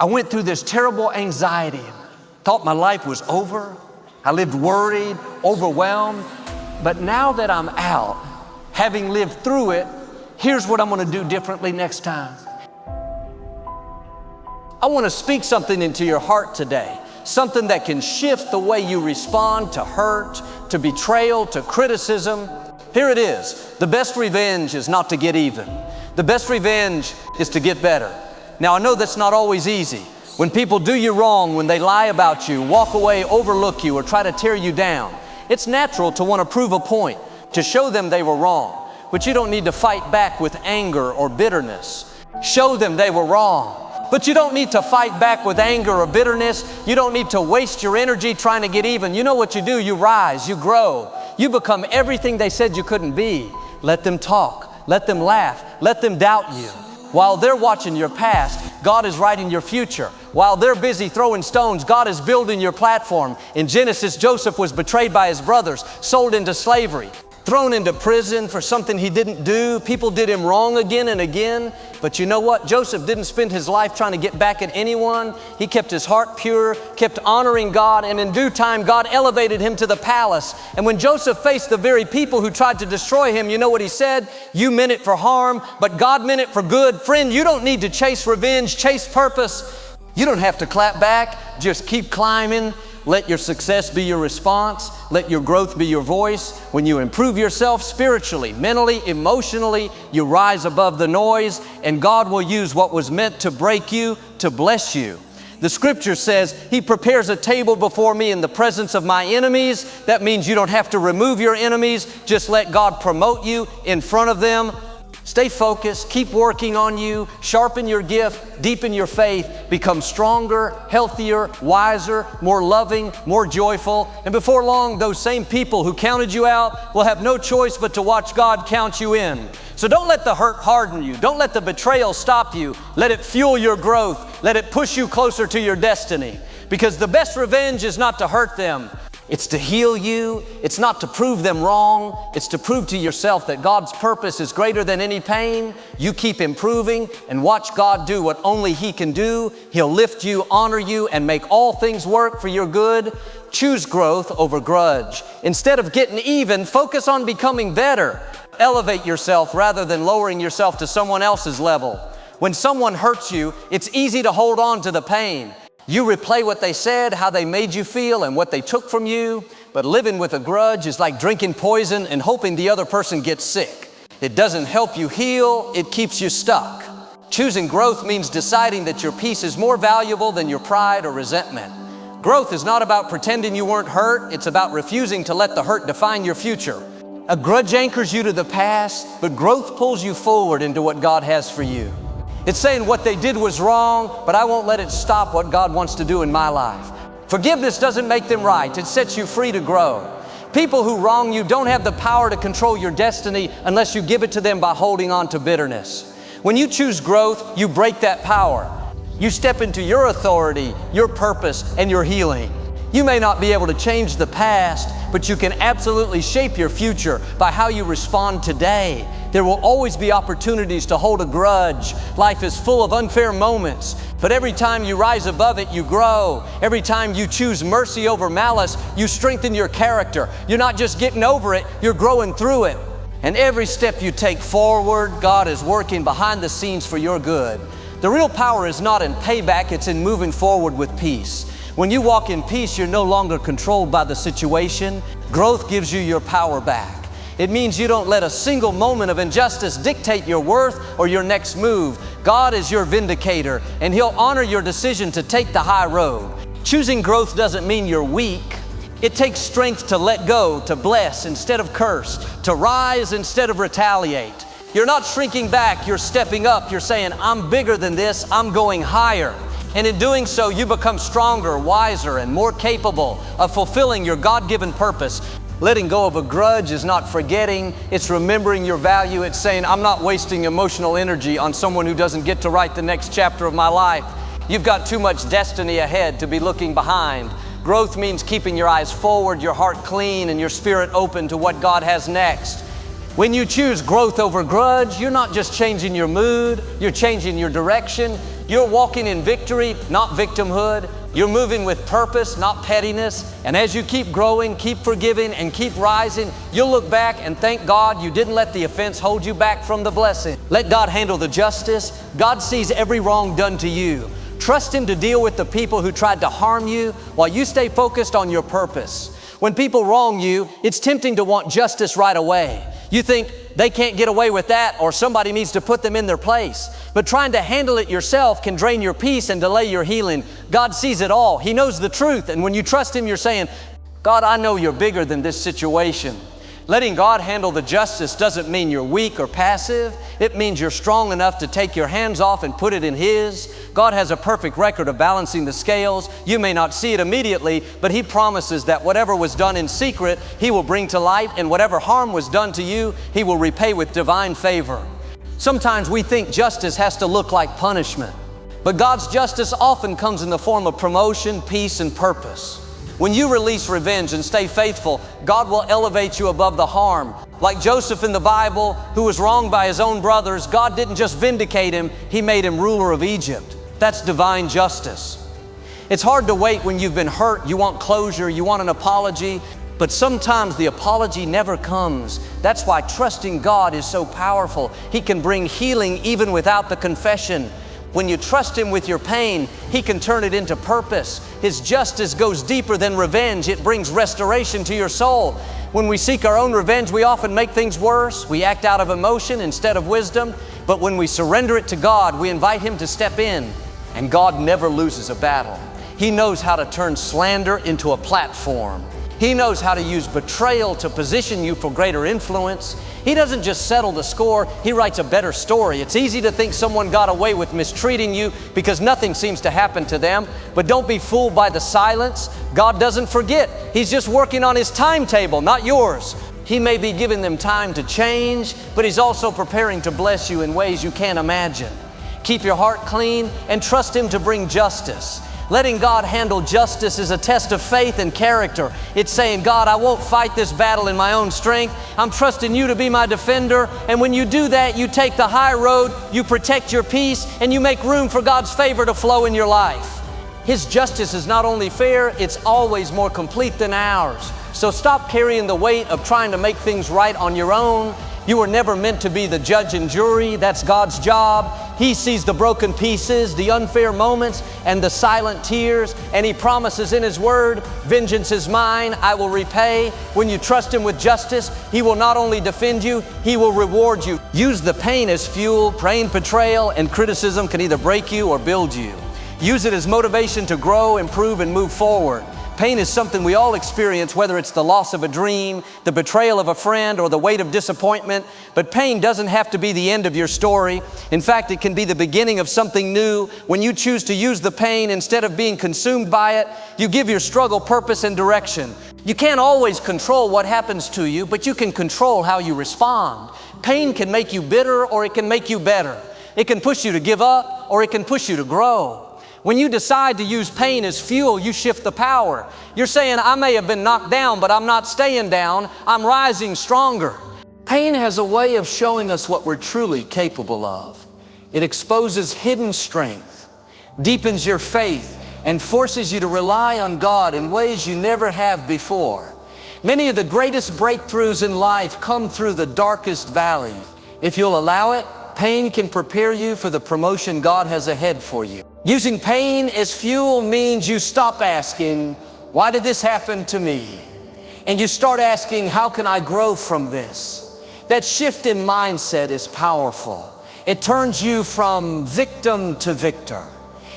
I went through this terrible anxiety, thought my life was over. I lived worried, overwhelmed. But now that I'm out, having lived through it, here's what I'm going to do differently next time. I want to speak something into your heart today, something that can shift the way you respond to hurt, to betrayal, to criticism. Here it is. The best revenge is not to get even. The best revenge is to get better. Now, I know that's not always easy. When people do you wrong, when they lie about you, walk away, overlook you, or try to tear you down, it's natural to want to prove a point, to show them they were wrong. But you don't need to fight back with anger or bitterness. Show them they were wrong. But you don't need to fight back with anger or bitterness. You don't need to waste your energy trying to get even. You know what you do? You rise, you grow. You become everything they said you couldn't be. Let them talk. Let them laugh. Let them doubt you. While they're watching your past, God is writing your future. While they're busy throwing stones, God is building your platform. In Genesis, Joseph was betrayed by his brothers, sold into slavery, thrown into prison for something he didn't do. People did him wrong again and again. But you know what? Joseph didn't spend his life trying to get back at anyone. He kept his heart pure, kept honoring God, and in due time, God elevated him to the palace. And when Joseph faced the very people who tried to destroy him, you know what he said? You meant it for harm, but God meant it for good. Friend, you don't need to chase revenge, chase purpose. You don't have to clap back. Just keep climbing. Let your success be your response. Let your growth be your voice. When you improve yourself spiritually, mentally, emotionally, you rise above the noise, and God will use what was meant to break you to bless you. The scripture says, He prepares a table before me in the presence of my enemies. That means you don't have to remove your enemies. Just let God promote you in front of them. Stay focused, keep working on you, sharpen your gift, deepen your faith, become stronger, healthier, wiser, more loving, more joyful. And before long, those same people who counted you out will have no choice but to watch God count you in. So don't let the hurt harden you. Don't let the betrayal stop you. Let it fuel your growth. Let it push you closer to your destiny. Because the best revenge is not to hurt them. It's to heal you. It's not to prove them wrong. It's to prove to yourself that God's purpose is greater than any pain. You keep improving and watch God do what only He can do. He'll lift you, honor you, and make all things work for your good. Choose growth over grudge. Instead of getting even, focus on becoming better. Elevate yourself rather than lowering yourself to someone else's level. When someone hurts you, it's easy to hold on to the pain. You replay what they said, how they made you feel, and what they took from you. But living with a grudge is like drinking poison and hoping the other person gets sick. It doesn't help you heal, it keeps you stuck. Choosing growth means deciding that your peace is more valuable than your pride or resentment. Growth is not about pretending you weren't hurt, it's about refusing to let the hurt define your future. A grudge anchors you to the past, but growth pulls you forward into what God has for you. It's saying what they did was wrong, but I won't let it stop what God wants to do in my life. Forgiveness doesn't make them right. It sets you free to grow. People who wrong you don't have the power to control your destiny unless you give it to them by holding on to bitterness. When you choose growth, you break that power. You step into your authority, your purpose, and your healing. You may not be able to change the past, but you can absolutely shape your future by how you respond today. There will always be opportunities to hold a grudge. Life is full of unfair moments, but every time you rise above it, you grow. Every time you choose mercy over malice, you strengthen your character. You're not just getting over it, you're growing through it. And every step you take forward, God is working behind the scenes for your good. The real power is not in payback, it's in moving forward with peace. When you walk in peace, you're no longer controlled by the situation. Growth gives you your power back. It means you don't let a single moment of injustice dictate your worth or your next move. God is your vindicator, and He'll honor your decision to take the high road. Choosing growth doesn't mean you're weak. It takes strength to let go, to bless instead of curse, to rise instead of retaliate. You're not shrinking back, you're stepping up. You're saying, I'm bigger than this, I'm going higher. And in doing so, you become stronger, wiser, and more capable of fulfilling your God-given purpose. Letting go of a grudge is not forgetting, it's remembering your value. It's saying, I'm not wasting emotional energy on someone who doesn't get to write the next chapter of my life. You've got too much destiny ahead to be looking behind. Growth means keeping your eyes forward, your heart clean, and your spirit open to what God has next. When you choose growth over grudge, you're not just changing your mood, you're changing your direction. You're walking in victory, not victimhood. You're moving with purpose, not pettiness. And as you keep growing, keep forgiving, and keep rising, you'll look back and thank God you didn't let the offense hold you back from the blessing. Let God handle the justice. God sees every wrong done to you. Trust Him to deal with the people who tried to harm you while you stay focused on your purpose. When people wrong you, it's tempting to want justice right away. You think they can't get away with that, or somebody needs to put them in their place. But trying to handle it yourself can drain your peace and delay your healing. God sees it all. He knows the truth. And when you trust Him, you're saying, God, I know you're bigger than this situation. Letting God handle the justice doesn't mean you're weak or passive. It means you're strong enough to take your hands off and put it in His. God has a perfect record of balancing the scales. You may not see it immediately, but He promises that whatever was done in secret, He will bring to light, and whatever harm was done to you, He will repay with divine favor. Sometimes we think justice has to look like punishment, but God's justice often comes in the form of promotion, peace, and purpose. When you release revenge and stay faithful, God will elevate you above the harm. Like Joseph in the Bible, who was wronged by his own brothers, God didn't just vindicate him, He made him ruler of Egypt. That's divine justice. It's hard to wait when you've been hurt. You want closure, you want an apology, but sometimes the apology never comes. That's why trusting God is so powerful. He can bring healing even without the confession. When you trust Him with your pain, He can turn it into purpose. His justice goes deeper than revenge. It brings restoration to your soul. When we seek our own revenge, we often make things worse. We act out of emotion instead of wisdom. But when we surrender it to God, we invite Him to step in. And God never loses a battle. He knows how to turn slander into a platform. He knows how to use betrayal to position you for greater influence. He doesn't just settle the score, He writes a better story. It's easy to think someone got away with mistreating you because nothing seems to happen to them. But don't be fooled by the silence. God doesn't forget. He's just working on His timetable, not yours. He may be giving them time to change, but He's also preparing to bless you in ways you can't imagine. Keep your heart clean and trust Him to bring justice. Letting God handle justice is a test of faith and character. It's saying, God, I won't fight this battle in my own strength. I'm trusting You to be my defender. And when you do that, you take the high road, you protect your peace, and you make room for God's favor to flow in your life. His justice is not only fair, it's always more complete than ours. So stop carrying the weight of trying to make things right on your own. You were never meant to be the judge and jury. That's God's job. He sees the broken pieces, the unfair moments, and the silent tears. And He promises in His Word, vengeance is mine, I will repay. When you trust Him with justice, He will not only defend you, He will reward you. Use the pain as fuel. Pain, betrayal, and criticism can either break you or build you. Use it as motivation to grow, improve, and move forward. Pain is something we all experience, whether it's the loss of a dream, the betrayal of a friend, or the weight of disappointment. But pain doesn't have to be the end of your story. In fact, it can be the beginning of something new. When you choose to use the pain instead of being consumed by it, you give your struggle purpose and direction. You can't always control what happens to you, but you can control how you respond. Pain can make you bitter, or it can make you better. It can push you to give up, or it can push you to grow. When you decide to use pain as fuel, you shift the power. You're saying, I may have been knocked down, but I'm not staying down. I'm rising stronger. Pain has a way of showing us what we're truly capable of. It exposes hidden strength, deepens your faith, and forces you to rely on God in ways you never have before. Many of the greatest breakthroughs in life come through the darkest valley. If you'll allow it, pain can prepare you for the promotion God has ahead for you. Using pain as fuel means you stop asking, why did this happen to me? And you start asking, how can I grow from this? That shift in mindset is powerful. It turns you from victim to victor.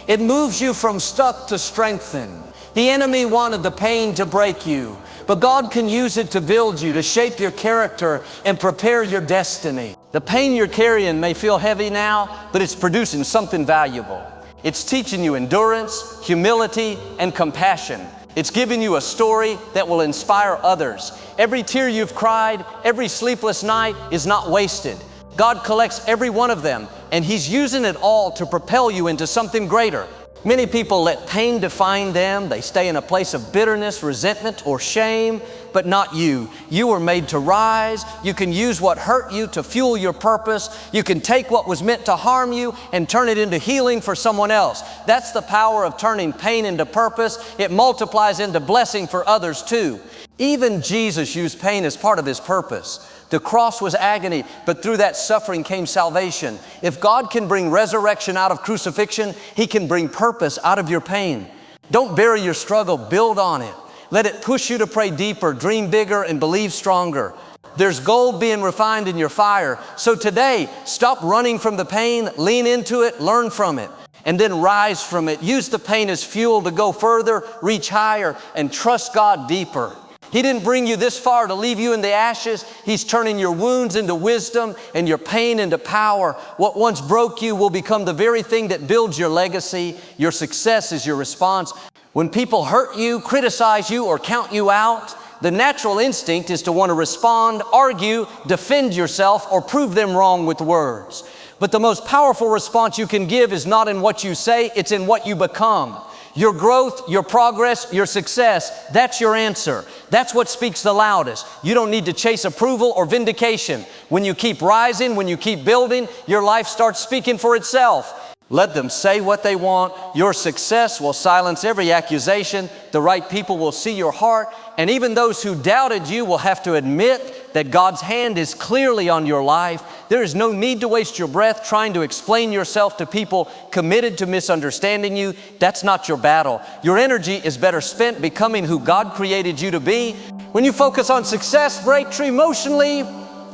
It moves you from stuck to strengthened. The enemy wanted the pain to break you, but God can use it to build you, to shape your character and prepare your destiny. The pain you're carrying may feel heavy now, but it's producing something valuable. It's teaching you endurance, humility, and compassion. It's giving you a story that will inspire others. Every tear you've cried, every sleepless night is not wasted. God collects every one of them, and He's using it all to propel you into something greater. Many people let pain define them. They stay in a place of bitterness, resentment, or shame. but not you. You were made to rise. You can use what hurt you to fuel your purpose. You can take what was meant to harm you and turn it into healing for someone else. That's the power of turning pain into purpose. It multiplies into blessing for others too. Even Jesus used pain as part of His purpose. The cross was agony, but through that suffering came salvation. If God can bring resurrection out of crucifixion, He can bring purpose out of your pain. Don't bury your struggle, build on it. Let it push you to pray deeper, dream bigger, and believe stronger. There's gold being refined in your fire. So today, stop running from the pain, lean into it, learn from it, and then rise from it. Use the pain as fuel to go further, reach higher, and trust God deeper. He didn't bring you this far to leave you in the ashes. He's turning your wounds into wisdom and your pain into power. What once broke you will become the very thing that builds your legacy. Your success is your response. When people hurt you, criticize you, or count you out, the natural instinct is to want to respond, argue, defend yourself, or prove them wrong with words. But the most powerful response you can give is not in what you say, it's in what you become. Your growth, your progress, your success, that's your answer. That's what speaks the loudest. You don't need to chase approval or vindication. When you keep rising, when you keep building, your life starts speaking for itself. Let them say what they want. Your success will silence every accusation. The right people will see your heart. And even those who doubted you will have to admit that God's hand is clearly on your life. There is no need to waste your breath trying to explain yourself to people committed to misunderstanding you. That's not your battle. Your energy is better spent becoming who God created you to be. When you focus on success, breakthrough emotionally,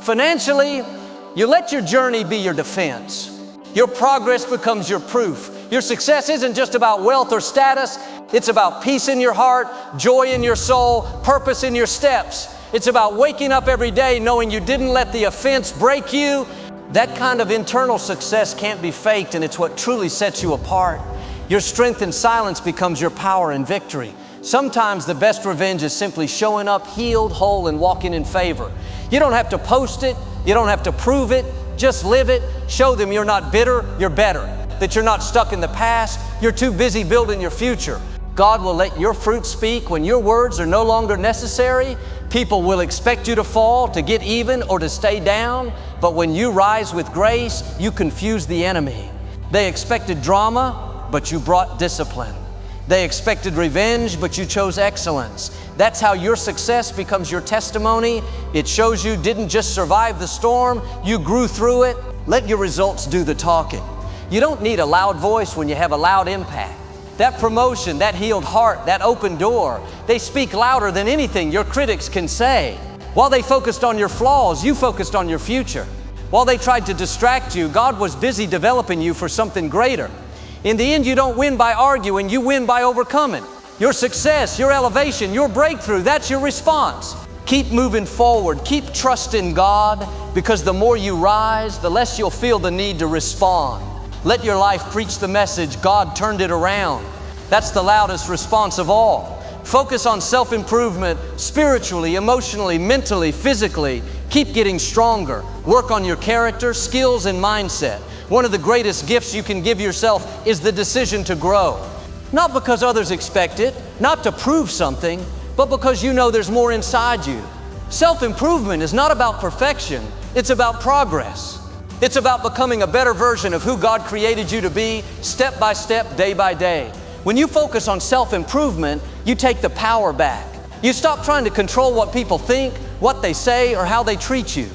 financially, you let your journey be your defense. Your progress becomes your proof. Your success isn't just about wealth or status. It's about peace in your heart, joy in your soul, purpose in your steps. It's about waking up every day knowing you didn't let the offense break you. That kind of internal success can't be faked, and it's what truly sets you apart. Your strength in silence becomes your power in victory. Sometimes the best revenge is simply showing up healed, whole, and walking in favor. You don't have to post it. You don't have to prove it. Just live it. Show them you're not bitter, you're better. That you're not stuck in the past. You're too busy building your future. God will let your fruit speak when your words are no longer necessary. People will expect you to fall, to get even, or to stay down. But when you rise with grace, you confuse the enemy. They expected drama, but you brought discipline. They expected revenge, but you chose excellence. That's how your success becomes your testimony. It shows you didn't just survive the storm, you grew through it. Let your results do the talking. You don't need a loud voice when you have a loud impact. That promotion, that healed heart, that open door, they speak louder than anything your critics can say. While they focused on your flaws, you focused on your future. While they tried to distract you, God was busy developing you for something greater. In the end, you don't win by arguing, you win by overcoming. Your success, your elevation, your breakthrough, that's your response. Keep moving forward, keep trusting God, because the more you rise, the less you'll feel the need to respond. Let your life preach the message, God turned it around. That's the loudest response of all. Focus on self-improvement spiritually, emotionally, mentally, physically. Keep getting stronger. Work on your character, skills, and mindset. One of the greatest gifts you can give yourself is the decision to grow. Not because others expect it, not to prove something, but because you know there's more inside you. Self-improvement is not about perfection, it's about progress. It's about becoming a better version of who God created you to be, step by step, day by day. When you focus on self-improvement, you take the power back. You stop trying to control what people think, what they say, or how they treat you.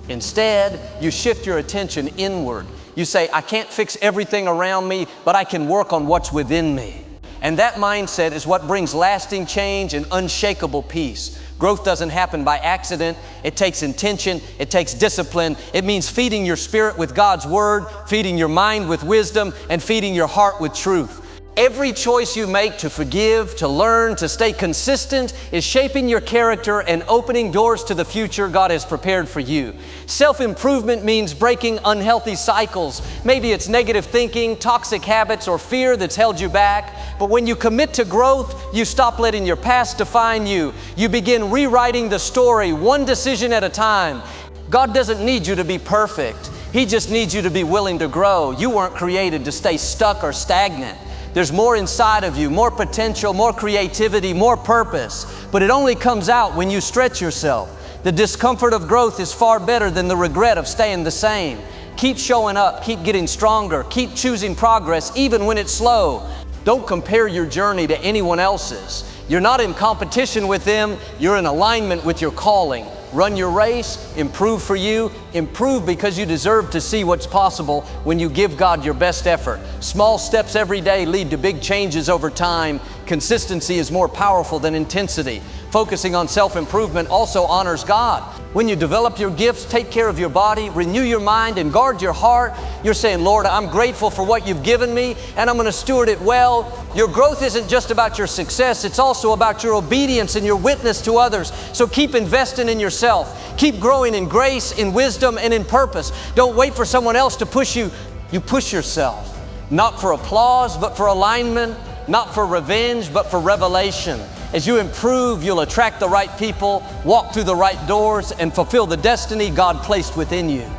Instead, you shift your attention inward. You say, I can't fix everything around me, but I can work on what's within me. And that mindset is what brings lasting change and unshakable peace. Growth doesn't happen by accident. It takes intention. It takes discipline. It means feeding your spirit with God's Word, feeding your mind with wisdom, and feeding your heart with truth. Every choice you make to forgive, to learn, to stay consistent is shaping your character and opening doors to the future God has prepared for you. Self-improvement means breaking unhealthy cycles. Maybe it's negative thinking, toxic habits, or fear that's held you back. But when you commit to growth, you stop letting your past define you. You begin rewriting the story one decision at a time. God doesn't need you to be perfect. He just needs you to be willing to grow. You weren't created to stay stuck or stagnant. There's more inside of you, more potential, more creativity, more purpose. But it only comes out when you stretch yourself. The discomfort of growth is far better than the regret of staying the same. Keep showing up, keep getting stronger, keep choosing progress even when it's slow. Don't compare your journey to anyone else's. You're not in competition with them, you're in alignment with your calling. Run your race, improve for you, improve because you deserve to see what's possible when you give God your best effort. Small steps every day lead to big changes over time. Consistency is more powerful than intensity. Focusing on self-improvement also honors God. When you develop your gifts, take care of your body, renew your mind, and guard your heart, you're saying, Lord, I'm grateful for what you've given me, and I'm going to steward it well. Your growth isn't just about your success, it's also about your obedience and your witness to others. So keep investing in yourself. Keep growing in grace, in wisdom, and in purpose. Don't wait for someone else to push you. You push yourself. Not for applause, but for alignment. Not for revenge, but for revelation. As you improve, you'll attract the right people, walk through the right doors, and fulfill the destiny God placed within you.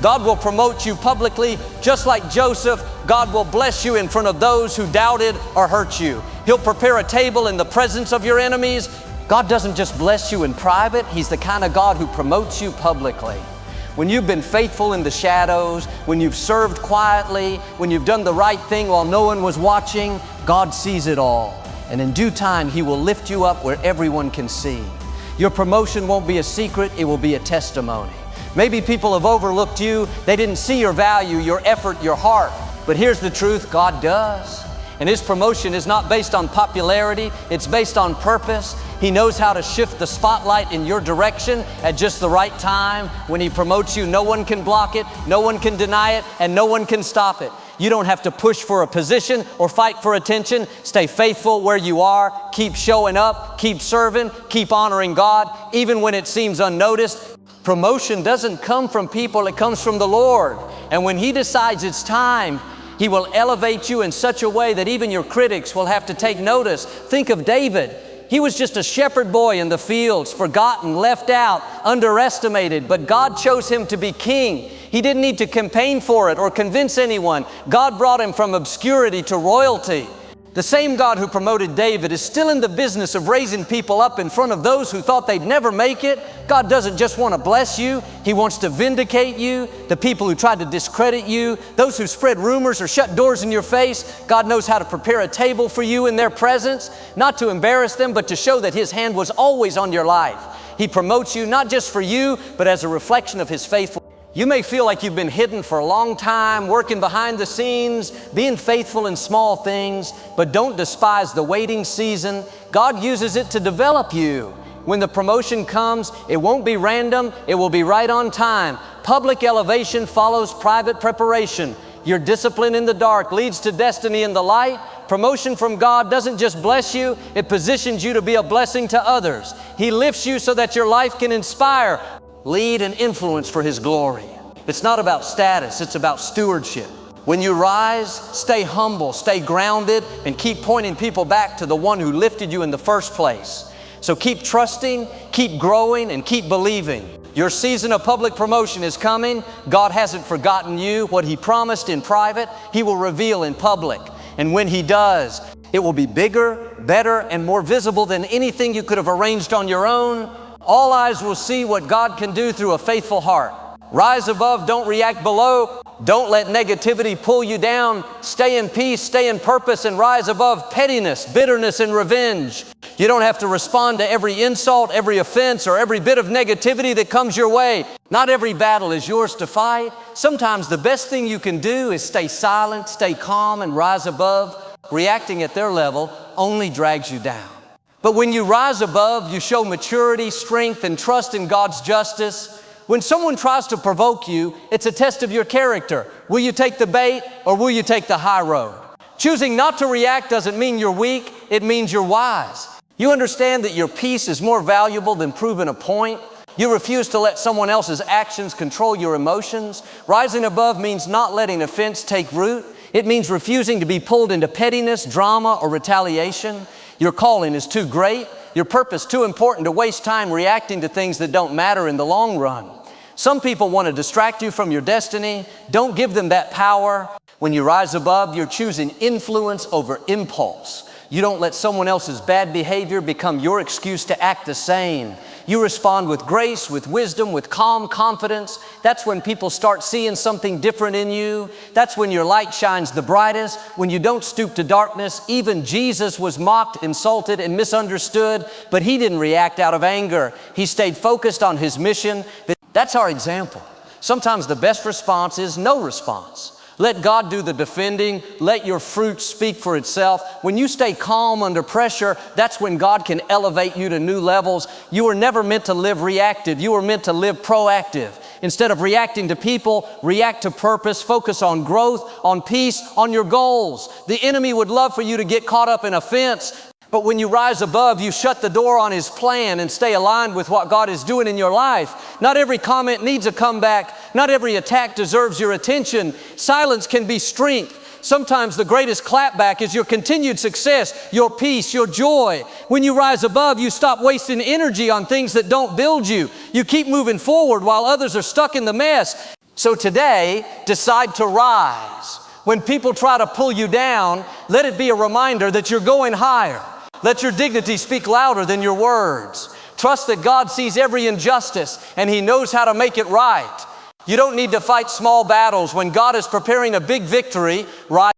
God will promote you publicly, just like Joseph. God will bless you in front of those who doubted or hurt you. He'll prepare a table in the presence of your enemies. God doesn't just bless you in private. He's the kind of God who promotes you publicly. When you've been faithful in the shadows, when you've served quietly, when you've done the right thing while no one was watching, God sees it all. And in due time, He will lift you up where everyone can see. Your promotion won't be a secret, it will be a testimony. Maybe people have overlooked you, they didn't see your value, your effort, your heart. But here's the truth, God does. And His promotion is not based on popularity, it's based on purpose. He knows how to shift the spotlight in your direction at just the right time. When He promotes you, no one can block it, no one can deny it, and no one can stop it. You don't have to push for a position or fight for attention. Stay faithful where you are. Keep showing up, keep serving, keep honoring God, even when it seems unnoticed. Promotion doesn't come from people, it comes from the Lord. And when He decides it's time, He will elevate you in such a way that even your critics will have to take notice. Think of David. He was just a shepherd boy in the fields, forgotten, left out, underestimated, but God chose him to be king. He didn't need to campaign for it or convince anyone. God brought him from obscurity to royalty. The same God who promoted David is still in the business of raising people up in front of those who thought they'd never make it. God doesn't just want to bless you. He wants to vindicate you. The people who tried to discredit you, those who spread rumors or shut doors in your face, God knows how to prepare a table for you in their presence, not to embarrass them, but to show that His hand was always on your life. He promotes you not just for you, but as a reflection of His faithfulness. You may feel like you've been hidden for a long time, working behind the scenes, being faithful in small things, but don't despise the waiting season. God uses it to develop you. When the promotion comes, it won't be random, it will be right on time. Public elevation follows private preparation. Your discipline in the dark leads to destiny in the light. Promotion from God doesn't just bless you, it positions you to be a blessing to others. He lifts you so that your life can inspire, lead, and influence for His glory. It's not about status, it's about stewardship. When you rise, stay humble, stay grounded, and keep pointing people back to the one who lifted you in the first place. So keep trusting, keep growing, and keep believing. Your season of public promotion is coming. God hasn't forgotten you. What He promised in private, He will reveal in public. And when He does, it will be bigger, better, and more visible than anything you could have arranged on your own. All eyes will see what God can do through a faithful heart. Rise above, don't react below. Don't let negativity pull you down. Stay in peace, stay in purpose, and rise above pettiness, bitterness, and revenge. You don't have to respond to every insult, every offense, or every bit of negativity that comes your way. Not every battle is yours to fight. Sometimes the best thing you can do is stay silent, stay calm, and rise above. Reacting at their level only drags you down. But when you rise above, you show maturity, strength, and trust in God's justice. When someone tries to provoke you, it's a test of your character. Will you take the bait or will you take the high road? Choosing not to react doesn't mean you're weak, it means you're wise. You understand that your peace is more valuable than proving a point. You refuse to let someone else's actions control your emotions. Rising above means not letting offense take root. It means refusing to be pulled into pettiness, drama, or retaliation. Your calling is too great. Your purpose too important to waste time reacting to things that don't matter in the long run. Some people want to distract you from your destiny. Don't give them that power. When you rise above, you're choosing influence over impulse. You don't let someone else's bad behavior become your excuse to act the same. You respond with grace, with wisdom, with calm confidence. That's when people start seeing something different in you. That's when your light shines the brightest, when you don't stoop to darkness. Even Jesus was mocked, insulted, and misunderstood, but he didn't react out of anger. He stayed focused on his mission. That's our example. Sometimes the best response is no response. Let God do the defending. Let your fruit speak for itself. When you stay calm under pressure, that's when God can elevate you to new levels. You were never meant to live reactive. You were meant to live proactive. Instead of reacting to people, react to purpose. Focus on growth, on peace, on your goals. The enemy would love for you to get caught up in offense. But when you rise above, you shut the door on his plan and stay aligned with what God is doing in your life. Not every comment needs a comeback. Not every attack deserves your attention. Silence can be strength. Sometimes the greatest clapback is your continued success, your peace, your joy. When you rise above, you stop wasting energy on things that don't build you. You keep moving forward while others are stuck in the mess. So today, decide to rise. When people try to pull you down, let it be a reminder that you're going higher. Let your dignity speak louder than your words. Trust that God sees every injustice and He knows how to make it right. You don't need to fight small battles. When God is preparing a big victory, rise.